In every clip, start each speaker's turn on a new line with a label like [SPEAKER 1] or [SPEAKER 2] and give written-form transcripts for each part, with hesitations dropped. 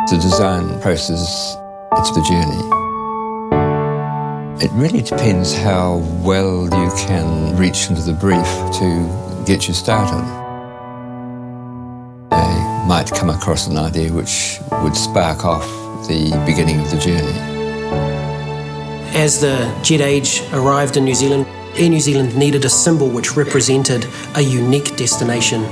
[SPEAKER 1] The design process, it's the journey. It really depends how well you can reach into the brief to get you started. They might come across an idea which would spark off the beginning of the journey.
[SPEAKER 2] As the jet age arrived in New Zealand, Air New Zealand needed a symbol which represented a unique destination.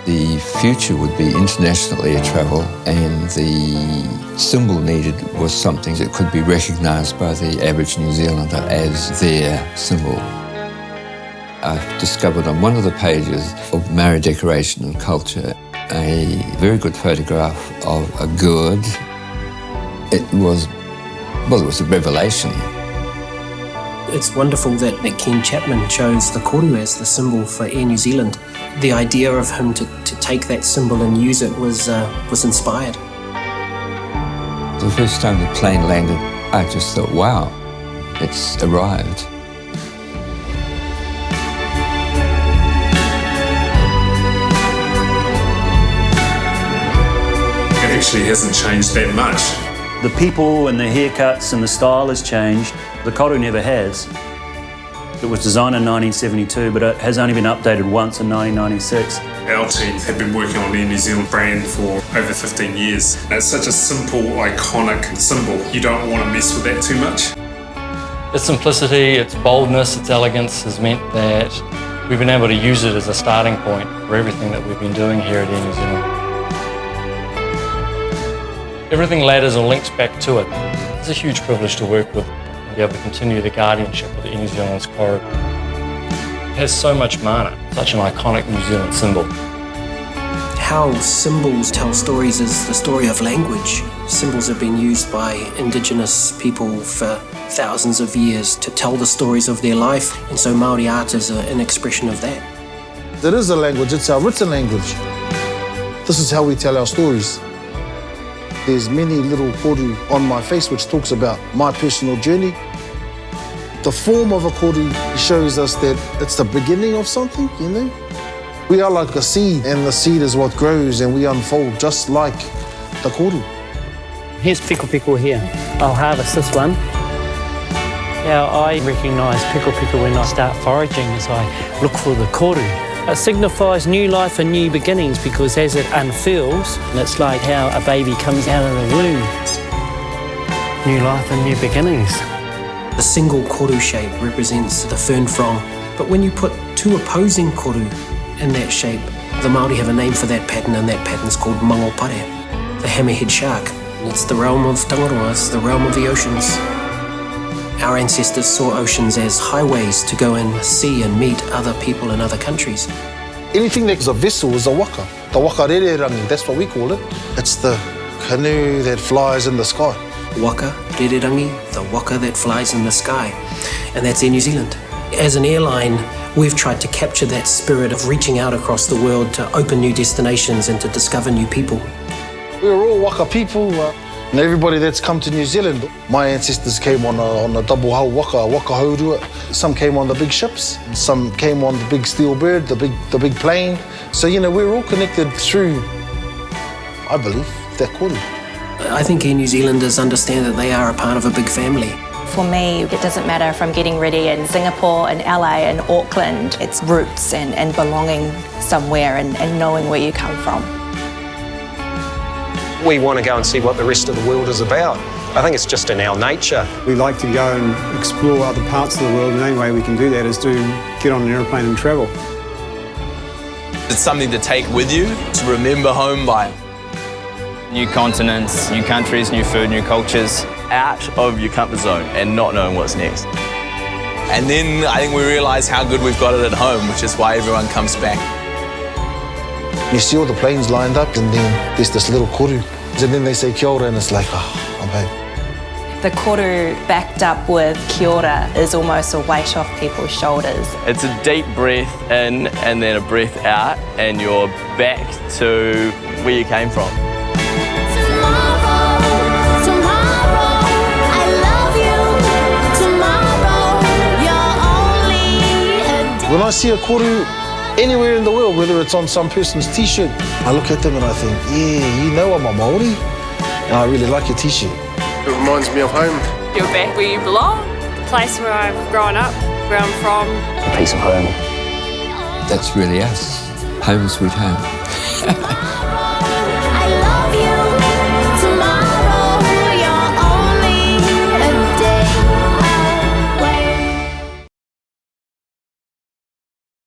[SPEAKER 1] The future would be international air travel, and the symbol needed was something that could be recognised by the average New Zealander as their symbol. I've discovered on one of the pages of Maori decoration and culture a very good photograph of a gourd. It was a revelation.
[SPEAKER 2] It's wonderful that Ken Chapman chose the Koru as the symbol for Air New Zealand. The idea of him to take that symbol and use it was inspired.
[SPEAKER 1] The first time the plane landed, I just thought, wow, it's arrived.
[SPEAKER 3] It actually hasn't changed that much.
[SPEAKER 4] The people and the haircuts and the style has changed. The Koru never has. It was designed in 1972, but it has only been updated once in 1996.
[SPEAKER 3] Our team have been working on the Air New Zealand brand for over 15 years. It's such a simple, iconic symbol. You don't want to mess with that too much.
[SPEAKER 5] Its simplicity, its boldness, its elegance has meant that we've been able to use it as a starting point for everything that we've been doing here at Air New Zealand. Everything ladders or links back to it. It's a huge privilege to work with and be able to continue the guardianship of the Air New Zealand's Koru. It has so much mana, such an iconic New Zealand symbol.
[SPEAKER 2] How symbols tell stories is the story of language. Symbols have been used by Indigenous people for thousands of years to tell the stories of their life, and so Māori art is an expression of that.
[SPEAKER 6] There is a language, it's our written language. This is how we tell our stories. There's many little koru on my face which talks about my personal journey. The form of a koru shows us that it's the beginning of something, you know? We are like a seed, and the seed is what grows, and we unfold just like the koru.
[SPEAKER 7] Here's piko piko here. I'll harvest this one. Now I recognise piko piko when I start foraging as I look for the koru. It signifies new life and new beginnings because as it unfurls, it's like how a baby comes out of the womb. New life and new beginnings.
[SPEAKER 2] The single koru shape represents the fern frond, but when you put two opposing koru in that shape, the Māori have a name for that pattern, and that pattern's called mangopare, the hammerhead shark. It's the realm of Tangaroa, it's the realm of the oceans. Our ancestors saw oceans as highways to go and see and meet other people in other countries.
[SPEAKER 6] Anything that is a vessel is a waka. The waka rererangi, that's what we call it. It's the canoe that flies in the sky.
[SPEAKER 2] Waka rererangi, the waka that flies in the sky. And that's Air New Zealand. As an airline, we've tried to capture that spirit of reaching out across the world to open new destinations and to discover new people.
[SPEAKER 6] We're all waka people. And everybody that's come to New Zealand, my ancestors came on a double hull waka haurua. Some came on the big ships, some came on the big steel bird, the big plane. So, you know, we're all connected through, I believe, that koru.
[SPEAKER 2] I think Air New Zealanders understand that they are a part of a big family.
[SPEAKER 8] For me, it doesn't matter if I'm getting ready in Singapore, in LA, in Auckland. It's roots and belonging somewhere and knowing where you come from.
[SPEAKER 9] We want to go and see what the rest of the world is about. I think it's just in our nature.
[SPEAKER 10] We like to go and explore other parts of the world, and the only way we can do that is to get on an aeroplane and travel.
[SPEAKER 11] It's something to take with you, to remember home by.
[SPEAKER 12] New continents, new countries, new food, new cultures.
[SPEAKER 11] Out of your comfort zone and not knowing what's next. And then I think we realise how good we've got it at home, which is why everyone comes back.
[SPEAKER 6] You see all the planes lined up, and then there's this little koru. And then they say kia ora, and it's like, oh, I'm home.
[SPEAKER 8] The koru backed up with kia ora is almost a weight off people's shoulders.
[SPEAKER 11] It's a deep breath in and then a breath out, and you're back to where you came from.
[SPEAKER 6] When I see a koru, Anywhere in the world, whether it's on some person's t-shirt, I look at them and I think, yeah, you know I'm a Māori, and I really like your t-shirt. It reminds me of home.
[SPEAKER 13] You're back where you belong, the place where I've grown up, where I'm from.
[SPEAKER 4] A piece of home.
[SPEAKER 1] That's really us. Home sweet home.